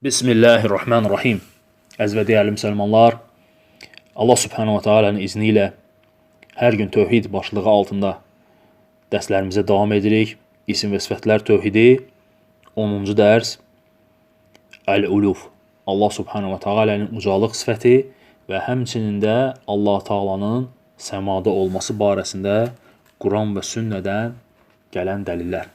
Bismillahirrahmanirrahim. Əziz və dəyərli müsəlmanlar, Allah Subhanahu wa Taala'nın izni ilə hər gün tövhid başlığı altında dərslərimizə davam edirik. İsim və sifətlər tövhidi 10-cu dərs Əl-Uluf. Allah Subhanahu wa Taala'nın ucalıq sifəti və həmçinin də Allah Taala'nın səmada olması barəsində Quran və sünnədən gələn dəlillər.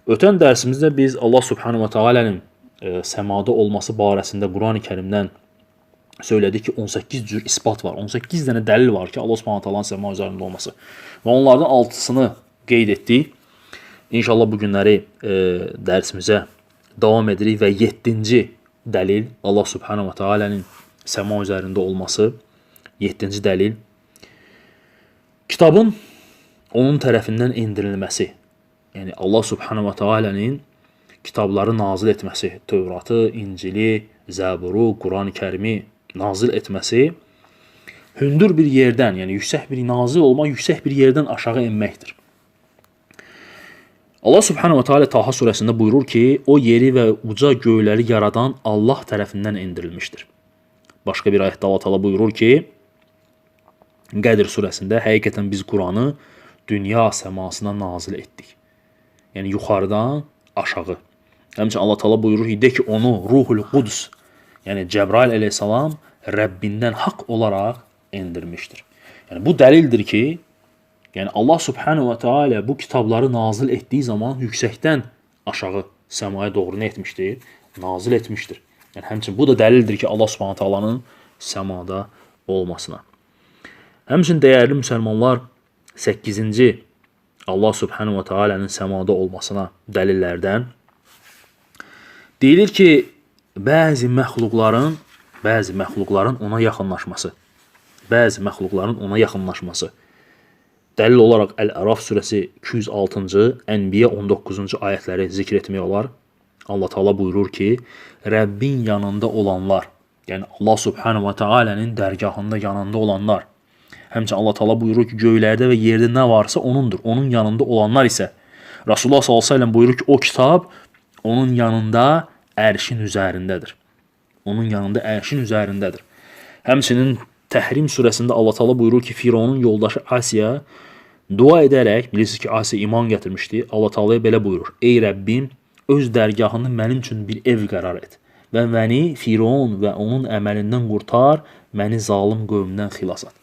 Ötən dərsimizdə biz Allah Subhanahu wa Taala'nın səmada olması barəsində Quran-ı Kərimdən söylədik ki, 18 cür isbat var. 18 dənə dəlil var ki, Allah Subhanahu Taala'nın səma üzərində olması. Və onlardan 6-sını qeyd etdik. İnşallah bu günləri dərsimizə davam edirik və 7-ci dəlil Allah Subhanahu Taala'nın səma üzərində olması. 7-ci dəlil kitabın onun tərəfindən endirilməsi. Yəni Allah Subhanahu Taala'nın kitabları nazil etməsi, Tövratı, İncili, Zəburu, Quran-ı Kərimi nazil etməsi hündür bir yerdən, yəni yüksək bir nazil olma, yüksək bir yerdən aşağı enməkdir. Allah Subhanahu Taala Taha surəsində buyurur ki, o yeri və uca göyləri yaradan Allah tərəfindən endirilmişdir. Başqa bir ayətdə Allah Taala buyurur ki, Qədr surəsində həqiqətən biz Quranı dünya səmasına nazil etdik. Yəni yuxarıdan aşağı. Həmçinin Allah Taala buyurur ki, ki onu Ruhul Qudus, yəni Cəbrail əleyhissalam Rəbbindən haqq olaraq endirmişdir. Yəni bu dəlildir ki, yəni Allah Subhanahu Taala bu kitabları nazil etdiyi zaman yüksəkdən aşağı səmaya doğru nə etmişdir? Nazil etmişdir. Yəni həmçinin bu da dəlildir ki, Allah Subhanahu Taala'nın səmada olmasına. Həmçinin dəyərli müsəlmanlar 8-ci Allah Subhanahu Taala'nın səmada olmasına dəlillərdən deyilir ki, bəzi məxluqların ona yaxınlaşması. Bəzi məxluqların ona yaxınlaşması. Dəlil olaraq Əl-Əraf surəsi 206-cı, Ənbiya 19-cu ayətləri zikr etmək olar. Allah Taala buyurur ki, Rəbbin yanında olanlar, yəni Allah Subhanahu Taala'nın dərgahında yanında olanlar. Həmçinin Allah Taala buyurur ki, göylərdə və yerdə nə varsa onundur. Onun yanında olanlar isə Rasulullah sallallahu əleyhi və səlləm buyurur ki, o kitab onun yanında ərşin üzərindədir. Onun yanında ərşin üzərindədir. Həmçinin Təhrim surəsində Allah Taala buyurur ki, Fironun yoldaşı Asiya dua edərək, bilirsiniz ki, Asiya iman gətirmişdi. Allah Taala'ya belə buyurur: "Ey Rəbbim, öz dərgahını mənim üçün bir ev qərar et və məni Firon və onun əməlindən qurtar, məni zalım qövmdən xilas et."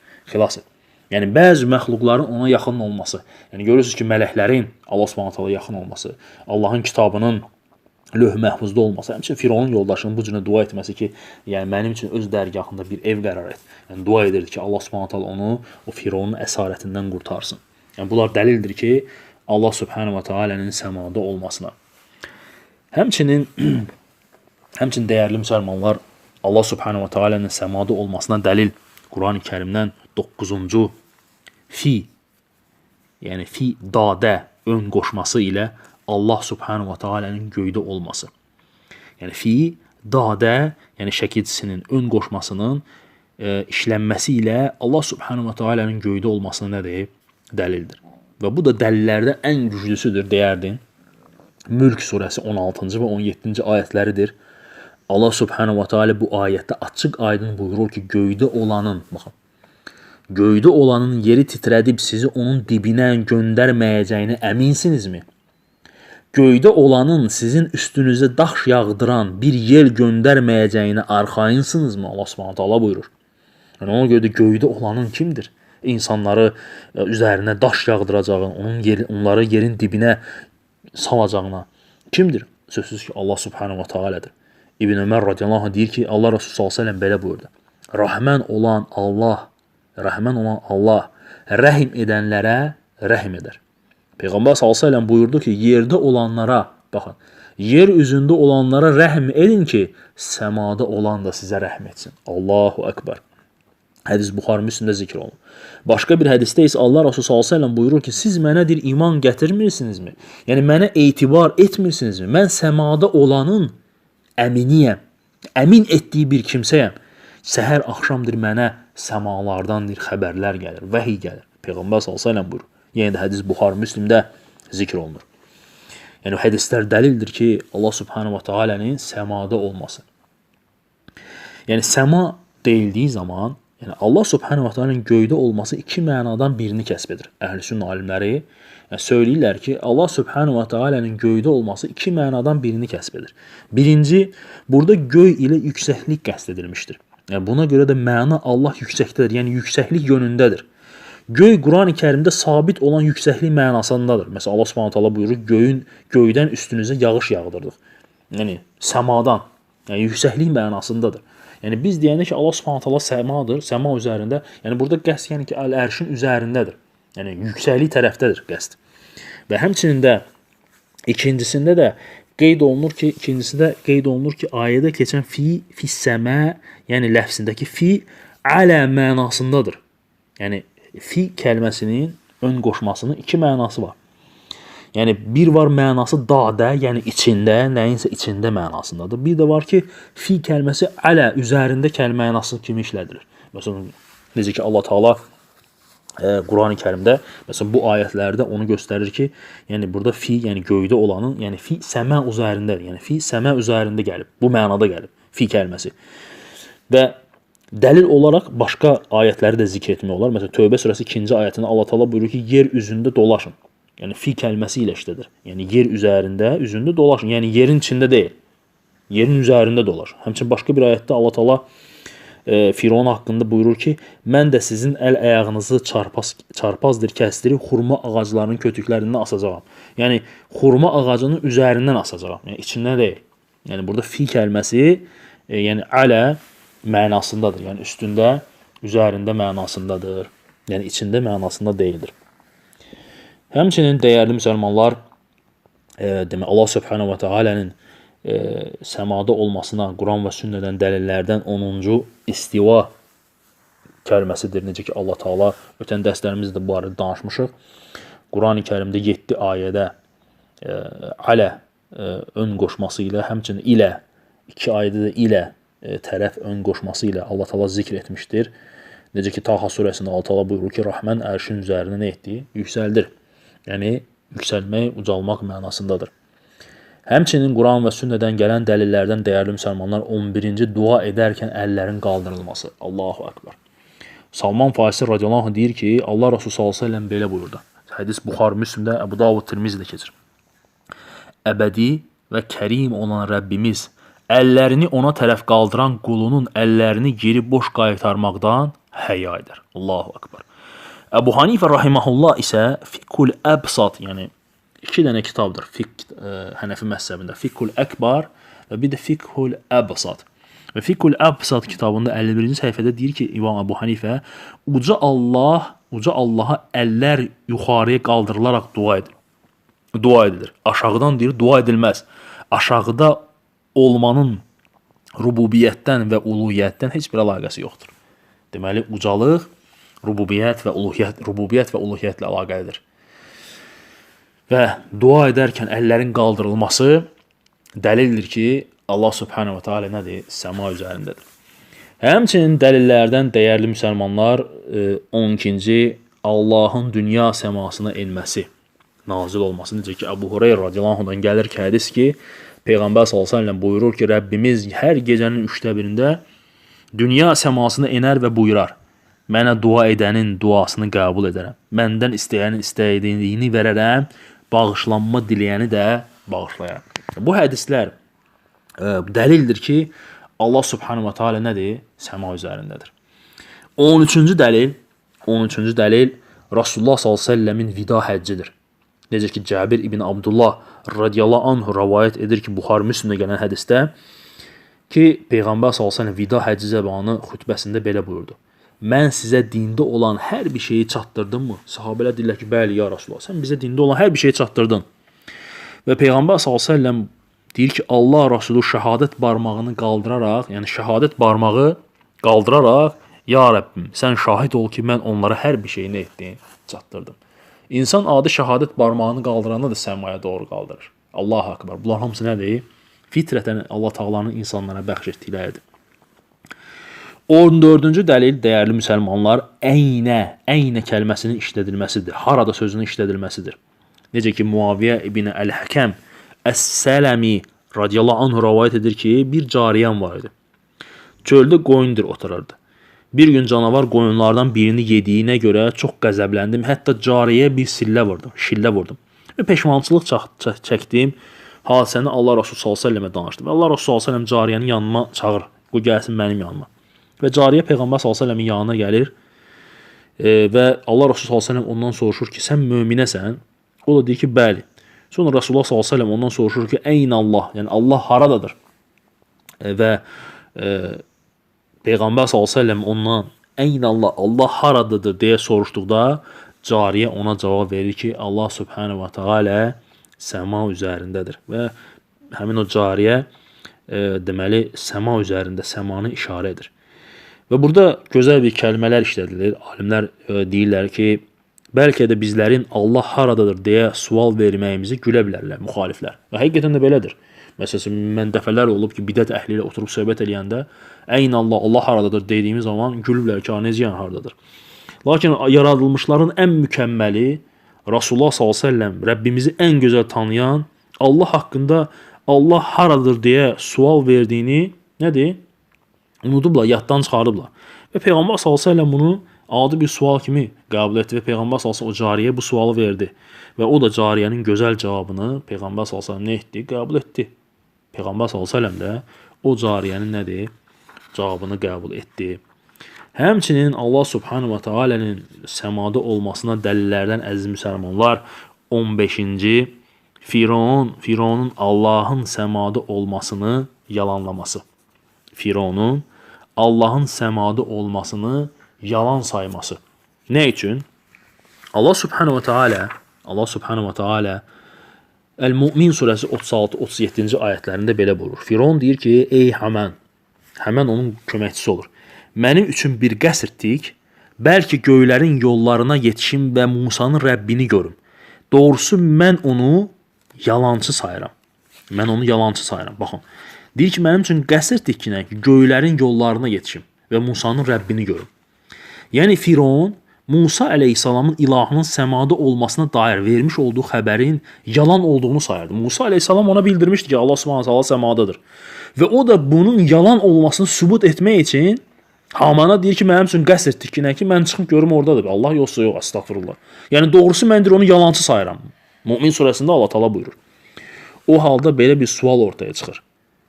Yəni bəzi məxluqların ona yaxın olması. Yəni görürsüz ki, mələklərin Allah Subhanahu taala yaxın olması, Allahın kitabının lövh məhfuzda olması, həmçinin Fironun yoldaşının bu cürə dua etməsi ki, yəni mənim üçün öz dərgahında bir ev qərar et. Yəni dua edirdi ki, Allah Subhanahu taala onu o Fironun əsarətindən qurtarsın. Yəni bunlar dəlildir ki, Allah Subhanahu taala'nın səmada olmasına. Həmçinin dəyərli müsəlmanlar, Allah Subhanahu taala'nın səmada olmasına dəlil Quran-ı Kərimdən 9-cu fi, yəni fi dadə ön qoşması ilə Allah Subhanahu Taala'nın göydə olması. Yəni fi dadə, yəni şəkilçisinin ön qoşmasının işlənməsi ilə Allah Subhanahu Taala'nın göydə olmasına nədir? Dəlildir. Və bu da dəlillərdə ən güclüsüdür, deyərdim. Mülk surəsi 16-cı və 17-ci ayətləridir. Allah Subhanahu Taala bu ayətdə açıq aydın buyurur ki, göydə olanın, baxın, göydə olanın yeri titrədib sizi onun dibinə göndərməyəcəyini əminsinizmi? Göydə olanın sizin üstünüzə daş yağdıran bir yel göndərməyəcəyini arxayınsınızmı? Allah Subhanahu Taala buyurur. Yəni ona görə də göydə olanın kimdir? İnsanları üzərinə daş yağdıracağını, onları yerin dibinə salacağına kimdir? Sözsüz ki, Allah Subhanahu Taala'dır. İbn Ömər radiyallahu anh deyir ki, Allah Resulü sallallahu əleyhi və səlləm belə buyurdu: Rəhmən olan Allah rəhm edənlərə rəhm edər. Peyğəmbər sallallahu əleyhi və səlləm buyurdu ki, yerdə olanlara, baxın, yer üzündə olanlara rəhm edin ki, səmada olan da sizə rəhm etsin. Allahu Ekber. Hədis Buxari Müslimdə zikr olunur. Başqa bir hədisdə isə Allah Resulü sallallahu əleyhi və səlləm buyurur ki, siz mənə bir iman gətirmirsinizmi? Yəni mənə etibar etmirsinizmi? Mən səmada olanın əminiyəm, əmin etdiyi bir kimsəyəm. Səhər axşamdır mənə səmalardandır xəbərlər gəlir, vəhiy gəlir. Peyğəmbər sallallahu əleyhi və səlləm buyurur. Yəni də hədis Buxari Müslimdə zikr olunur. Yəni hədislər dəlildir ki, Allah Subhanahu va Taala'nın səmada olması. Yəni səma deyildiyi zaman, yəni Allah Subhanahu va Taala'nın göydə olması iki mənadan birini kəsb edir. Əhlüsünnə alimləri söyləyirlər ki, Allah Subhanahu va Taala'nın göydə olması iki mənadan birini kəsb edir. Birinci, burada göy ilə yüksəklik qəsd edilmişdir. Yəni buna görə də məna Allah yüksəkdədir, yəni yüksəklik yönündədir. Göy Qurani-Kərimdə sabit olan yüksəklik mənasındadır. Məsələn, Allah Subhanahu taala buyurur, göydən üstünüzə yağış yağdırdıq. Yəni səmadan, yəni yüksəklik mənasındadır. Yəni biz deyəndə ki, Allah Subhanahu taala səmadır, səma üzərində, yəni burada qəsd yəni ki, ərşin üzərindədir. Yəni yüksəklik tərəfdədir qəsd. Və həmçinin də ikincisində də qeyd olunur ki, ayədə keçən fi səmə, yəni ləfzindəki fi alə mənasındadır. Yəni fi kəlməsinin ön qoşmasının iki mənası var. Yəni bir var mənası dadə, yəni içində, nəyinsə içində mənasındadır. Bir də var ki, fi kəlməsi alə üzərində mənası kimi işlədilir. Məsələn, necə ki Allah Taala Qurani-Kərimdə məsələn bu ayətlərdə onu göstərir ki, yəni burada fi, yəni göydə olanın, yəni fi səmə üzərindədir. Yəni fi səmə üzərində gəlib. Bu mənada gəlib fi kəlməsi. Və dəlil olaraq başqa ayətləri də zikr etmək olar. Məsələn, Tövbə surəsi 2-ci ayətində Allah Taala buyurur ki, yer üzündə dolaşın. Yəni fi kəlməsi ilə işlədir. Yəni yer üzündə dolaşın. Yəni yerin içində deyil. Yerin üzərində dolaşın. Həmçinin başqa bir ayətdə Allah Taala Firon haqqında buyurur ki, mən də sizin əl-ayağınızı çarpazdır kəsdirib xurma ağaclarının kötüklərindən asacağam. Yəni xurma ağacının üzərindən asacağam. Yəni içindən deyil. Yəni burada fi kəlməsi yəni alə mənasındadır. Yəni üstündə, üzərində mənasındadır. Yəni içində mənasında deyildir. Həmçinin dəyərli müsəlmanlar, demək Allah Subhanahu va Taala'nın səmada olmasına Quran və sünnədən dəlillərdən 10-cu istiva kəlməsidir. Necə ki Allah Taala ötən dərslərimizdə bu barədə danışmışıq. Qurani-Kərimdə 7 ayədə alə ön qoşması ilə, həmçinin ilə 2 ayədə də ilə tərəf ön qoşması ilə Allah Taala zikr etmişdir. Necə ki Taha surəsində Allah Taala buyurur ki, Rəhmən ərşin üzərinə nə etdi? Yüksəldir. Yəni yüksəlmək, ucalmaq mənasındadır. Həmçinin Quran və sünnədən gələn dəlillərdən dəyərli müsəlmanlar 11-ci dua edərkən əllərin qaldırılması. Allahu Akbar. Salman Farisi radiyallahu anh deyir ki, Allah Resulü sallallahu aleyhi ve sellem belə buyurdu. Hədis Buxari, Müslimdə, Əbu Davud, Tirmizidə keçir. Əbədi və kərim olan Rəbbimiz əllərini ona tərəf qaldıran qulunun əllərini geri boş qaytarmaqdan həya edər. Allahu Akbar. Əbu Hanifə rahiməhullah isə Fiqhul Əbsat, yəni 2 dənə kitabdır Hənəfi məzhəbində. Fiqhul Əkbar və bir də Fiqhul Əbsat. Və Fiqhul Əbsat kitabında 51-ci səhifədə deyir ki, İmam Əbu Hanifə uca Allaha əllər yuxarıya qaldırılaraq dua edilir. Aşağıdan deyir, dua edilməz. Aşağıda olmanın rububiyyətdən və uluhiyyətdən heç bir əlaqəsi yoxdur. Deməli, ucalıq rububiyyət və uluhiyyətlə əlaqəlidir. Və dua edərkən əllərin qaldırılması dəlildir ki, Allah Subhanahu wa Taala nədir? Səma üzərindədir. Həmçinin dəlillərdən dəyərli müsəlmanlar 12-ci Allahın dünya səmasına enməsi, nazil olması. Necə ki, Əbu Hureyra radiyallahu anhdan gəlir ki, hədis ki, Peyğəmbər sallallahu əleyhi və səlləm buyurur ki, Rəbbimiz hər gecənin 3/1-də dünya səmasına enər və buyurar: Mənə dua edənin duasını qəbul edərəm. Məndən istəyənin istədiyini verərəm. Bağışlanma diləyəni də bağışlayaram. Bu hədislər dəlildir ki, Allah Subhanahu wa Taala nədir? Səma üzərindədir. 13-cü dəlil Rasulullah sallallahu əleyhi və səlləmin vida həccidir. Necə ki, Cəbir ibn Abdullah radiyallahu anh rivayet edir ki, Buxari Müslimdə gələn hədisdə ki, Peyğəmbər sallallahu əleyhi və səlləm vida həcci zamanı xutbəsində belə buyurdu: Mən sizə dində olan hər bir şeyi çatdırdım mı? Sahabələr deyirlər ki, bəli ya Rasulullah, sən bizə dində olan hər bir şeyi çatdırdın. Və Peyğəmbər sallallahu əleyhi və səlləm deyir ki, Allah Rasulü şəhadət barmağını qaldıraraq, yəni şəhadət barmağı qaldıraraq, ya Rəbbim, sən şahid ol ki, mən onlara hər bir şeyi nə etdim? Çatdırdım. İnsan adi şəhadət barmağını qaldıranda da səmaya doğru qaldırır. Allahu Akbar. Bunlar hamısı nədir? Fitrətən Allah Taala'nın insanlara bəxş etdikləridir. 14-cü dəlil, dəyərli müsəlmanlar, əynə kəlməsinin işlədilməsidir. Harada sözünün işlədilməsidir. Necə ki, Muaviyyə ibn Əl-Həkəm Əs-Sələmi radiyallahu anhu rivayet edir ki, bir cariyəm var idi. Çöldə qoyundur oturardı. Bir gün canavar qoyunlardan birini yediyinə görə çox qəzəbləndim. Hətta cariyə bir şillə vurdum. Və peşmançılıq çəkdim. Hadisəni Allah Resulü sallallahu əleyhi və səlləmə danışdım. Allah Resulü sallallahu əleyhi və səlləm cariyəni yanıma çağır. O gəlsin mənim yanıma. Və cariyə Peyğəmbər sallallahu əleyhi və səlləmin yanına gəlir. Və Allah Resulü sallallahu əleyhi və səlləm ondan soruşur ki, sən möminəsən? O da deyir ki, bəli. Sonra Resulullah sallallahu əleyhi və səlləm ondan soruşur ki, Əynəllah, yəni Allah haradadır? Və Peyğəmbər sallallahu əleyhi və səlləm ondan Əynəllah, Allah haradadır deyə soruşduqda cariyə ona cavab verir ki, Allah subhanahu və teala səma üzərindədir. Və həmin o cariyə deməli səma üzərində, səmanı işarə edir. Və burada gözəl bir kəlmələr işlədilir. Alimlər deyirlər ki, bəlkə də bizlərin Allah haradadır deyə sual verməyimizi gülə bilərlər müxaliflər. Və həqiqətən də belədir. Məsələn, mən dəfələr olub ki, bidət əhli ilə oturub söhbət eləyəndə Əynəllah, Allah haradadır dediyimiz zaman gülüblər ki, necə yəni haradadır. Lakin yaradılmışların ən mükəmməli Rasulullah sallallahu əleyhi və səlləm, Rəbbimizi ən gözəl tanıyan, Allah haqqında Allah haradır deyə sual verdiyini nədir? Unudublar, yaddan çıxarıblar. Və Peyğəmbər sallallahu əleyhi və səlləm bunu adi bir sual kimi qəbul etdi və Peyğəmbər sallallahu əleyhi və səlləm o cariyə bu sualı verdi. Və o da cariyənin gözəl cavabını Peyğəmbər sallallahu əleyhi və səlləm nə etdi? Qəbul etdi. Peyğəmbər sallallahu əleyhi və səlləm də o cariyənin nədir? Cavabını qəbul etdi. Həmçinin Allah subhanahu və teala'nın səmada olmasına dəlillərdən əziz müsəlmanlar 15-ci Fironun Allahın səmada olmasını yalanlaması. Fironun Allahın səmada olmasını yalan sayması. Nə üçün? Allah subhanahu və teala El-Mu'min surəsi 36-37-ci ayətlərində belə buyurur. Firon deyir ki, ey Həmən onun köməkçisi olur. Mənim üçün bir qəsr tik, bəlkə göylərin yollarına yetişim və Musanın Rəbbini görüm. Doğrusu mən onu yalancı sayıram. Baxın. Deyir ki, mənim üçün qəsr tikkinə ki, göylərin yollarına yetişim və Musanın Rəbbini görüm. Yəni Firon Musa əleyhissalamın ilahının səmada olmasına dair vermiş olduğu xəbərin yalan olduğunu sayırdı. Musa əleyhissalam ona bildirmişdi ki, Allah subhanahu taala səmadadır. Və o da bunun yalan olmasını sübut etmək üçün Hamana deyir ki, mənim üçün qəsr tikkinə ki, mən çıxım görüm oradadır. Allah yoxsa yox, astagfirullah. Yəni doğrusu mən onu yalancı sayıram. Mümin surəsində Allah Taala buyurur. O halda belə bir sual ortaya çıxır.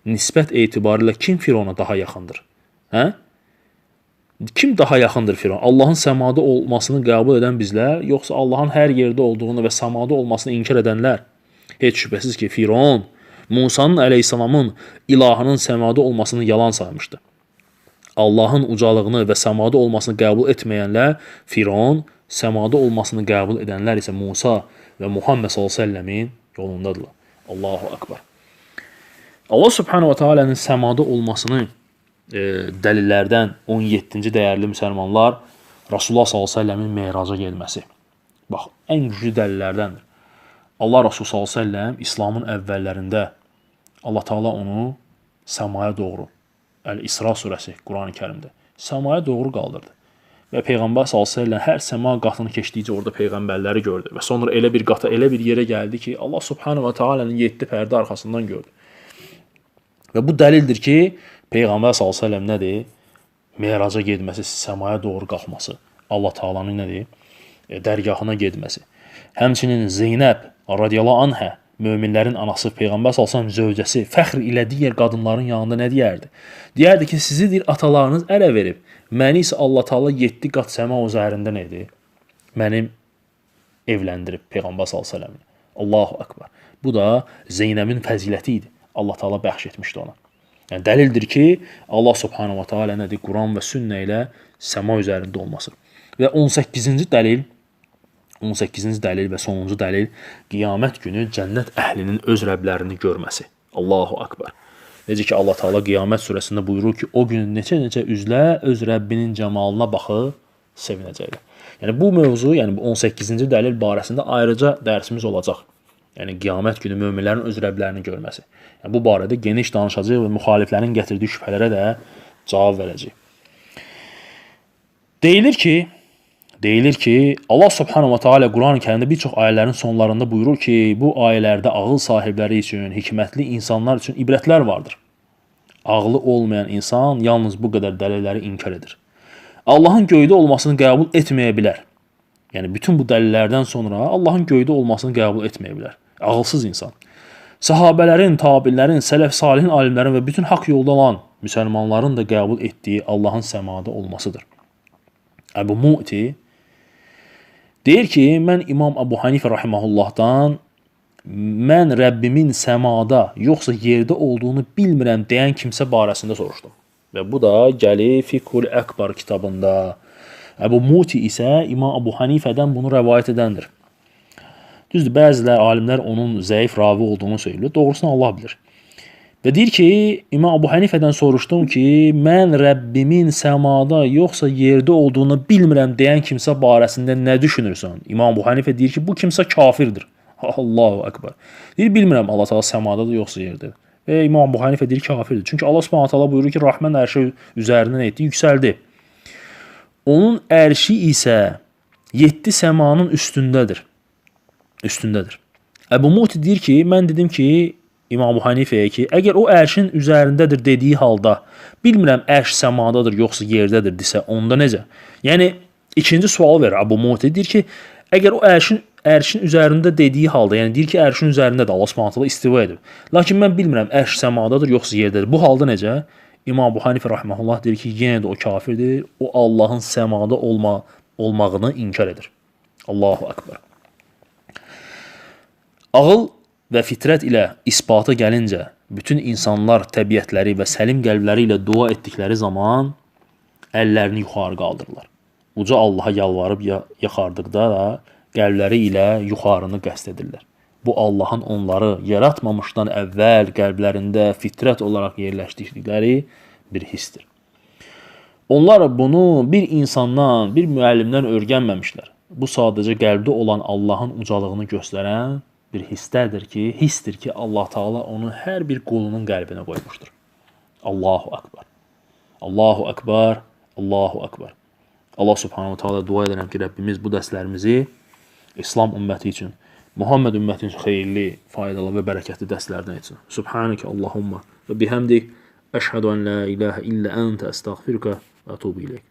Nisbət etibarilə kim Firona daha yaxındır? Hə? Kim daha yaxındır Firon? Allahın səmada olmasını qəbul edən bizlər, yoxsa Allahın hər yerdə olduğunu və səmada olmasını inkar edənlər? Heç şübhəsiz ki, Firon Musanın əleyhissalamın ilahının səmada olmasını yalan saymışdı. Allahın ucalığını və səmada olmasını qəbul etməyənlər Firon, səmada olmasını qəbul edənlər isə Musa və Muhammed s.ə.v-in yolundadırlar. Allahu Akbar. Allah subhanahu wa ta'ala'nın səmada olmasını dəlillərdən 17-ci dəyərli müsəlmanlar Rasulullah s.ə.v-in meyraca gelməsi. Bax, ən güclü dəlillərdəndir. Allah Rasulü s.ə.v İslamın əvvəllərində Allah Taala onu səmaya doğru, Əl-İsra surəsi Quran-ı Kərimdə səmaya doğru qaldırdı. Və Peyğəmbər s.ə.v hər səma qatını keçdikcə orada peyğəmbərləri gördü. Və sonra elə bir qata, elə bir yerə gəldi ki, Allah subhanahu wa ta'ala'nın 7 pərdə arxasından gördü. Və bu dəlildir ki, Peyğəmbər s.ə.v nədir? Meyraca getməsi, səmaya doğru qalxması, Allah Taala'nın nədir? Dərgahına getməsi. Həmçinin Zeynəb radiyallahu anhə, möminlərin anası, Peyğəmbər s.ə.v zövcəsi fəxr ilə digər qadınların yanında nə deyərdi? Deyərdi ki, sizi deyir, atalarınız ərə verib, məni isə Allah Taala 7 qat səma üzərində nədir? Mənim evləndirib Peyğəmbər s.ə.v. Allahu Akbar. Bu da Zeynəbin fəziləti idi. Allah Taala bəxş etmişdi ona. Yəni dəlildir ki, Allah subhanahu wa ta'ala nədir? Quran və sünnə ilə səma üzərində olması. Və 18-ci dəlil və sonuncu dəlil qiyamət günü cənnət əhlinin öz Rəblərini görməsi. Allahu Akbar. Necə ki Allah Taala Qiyamət surəsində buyurur ki, o gün neçə üzlər öz Rəbbinin camalına baxıb sevinəcəklər. Yəni bu mövzu, yəni bu 18-ci dəlil barəsində ayrıca dərsimiz olacaq. Yəni qiyamət günü möminlərin öz Rəblərini görməsi. Yəni bu barədə geniş danışacağıq və müxaliflərin gətirdiyi şübhələrə də cavab verəcəyik. Deyilir ki, Deyilir ki, Allah Subhanahu wa Taala Quran-ı Kərimdə bir çox ayələrin sonlarında buyurur ki, bu ayələrdə ağıl sahibləri üçün, hikmətli insanlar üçün ibrətlər vardır. Ağlı olmayan insan yalnız bu qədər dəlilləri inkar edir. Allahın göydə olmasını qəbul etməyə bilər. Yəni bütün bu dəlillərdən sonra Allahın göydə olmasını qəbul etməyə bilər. Ağılsız insan. Sahabələrin, tabilərin, sələf salihin alimlərin və bütün haqq yolda olan müsəlmanların da qəbul etdiyi Allahın səmada olmasıdır. Əbu Mu'ti deyir ki, mən İmam Əbu Hanifə rahimehullahdan mən Rəbbimin səmada yoxsa yerdə olduğunu bilmirəm deyən kimsə barəsində soruşdum. Və bu da gəlir Fiqhul Əkbar kitabında. Əbu Muti isə İmam Əbu Hanifədən bunu rəvayət edəndir. Düzdür, bəzilər, alimlər onun zəif ravi olduğunu söylüyor. Doğrusunu Allah bilir. Və deyir ki, İmam Əbu Hanifədən soruşdum ki, mən Rəbbimin səmada yoxsa yerdə olduğunu bilmirəm deyən kimsə barəsində nə düşünürsən? İmam Əbu Hanifə deyir ki, bu kimsə kafirdir. Allahu Akbar. Deyir, bilmirəm Allah Taala səmadadır yoxsa yerdə. Və İmam Əbu Hanifə deyir kafirdir. Çünki Allah Subhanahu taala buyurur ki, Rahman ərşi üzərindən etdi, yüksəldi. Onun ərşi isə 7 səmanın üstündədir. Əbu Muti deyir ki, mən dedim ki, İmam Əbu Hanifəyə ki, əgər o ərşin üzərindədir dediyi halda, bilmirəm ərş səmadadır yoxsa yerdədir desə, onda necə? Yəni ikinci sual verir Əbu Muti, deyir ki, əgər o ərşin üzərində dediyi halda, yəni deyir ki, ərşin üzərindədir, Allah Subhanahu taala istiva edib. Lakin mən bilmirəm ərş səmadadır yoxsa yerdədir. Bu halda necə? İmam Əbu Hanifə rahmehullah deyir ki, yenə də o kafirdir. O Allahın səmada olmağını inkar edir. Allahu Akbar. Ağıl və fitrət ilə isbata gəlincə, bütün insanlar təbiətləri və səlim qəlbləri ilə dua etdikləri zaman əllərini yuxarı qaldırırlar. Uca Allaha yalvarıb yaxardıqda da qəlbləri ilə yuxarını qəsd edirlər. Bu Allahın onları yaratmamışdan əvvəl qəlblərində fitrət olaraq yerləşdirdikləri bir hissdir. Onlar bunu bir insandan, bir müəllimdən öyrənməmişlər. Bu sadəcə qəlbdə olan Allahın ucalığını göstərən bir hissdir ki, Allah Taala onu hər bir qulunun qəlbinə qoymuşdur. Allahu Akbar. Allahu Akbar. Allahu Akbar. Allah Subhanahu Taala dua edirəm ki, Rəbbimiz bu dərslərimizi İslam ümməti üçün, Muhammed ümməti üçün xeyirli, faydalı və bərəkətli dərslərdən etsin. Subhaneke Allahumma və bihamdik əşhədu en la ilahe illə əntə əstəğfiruka və ətubu ileyk.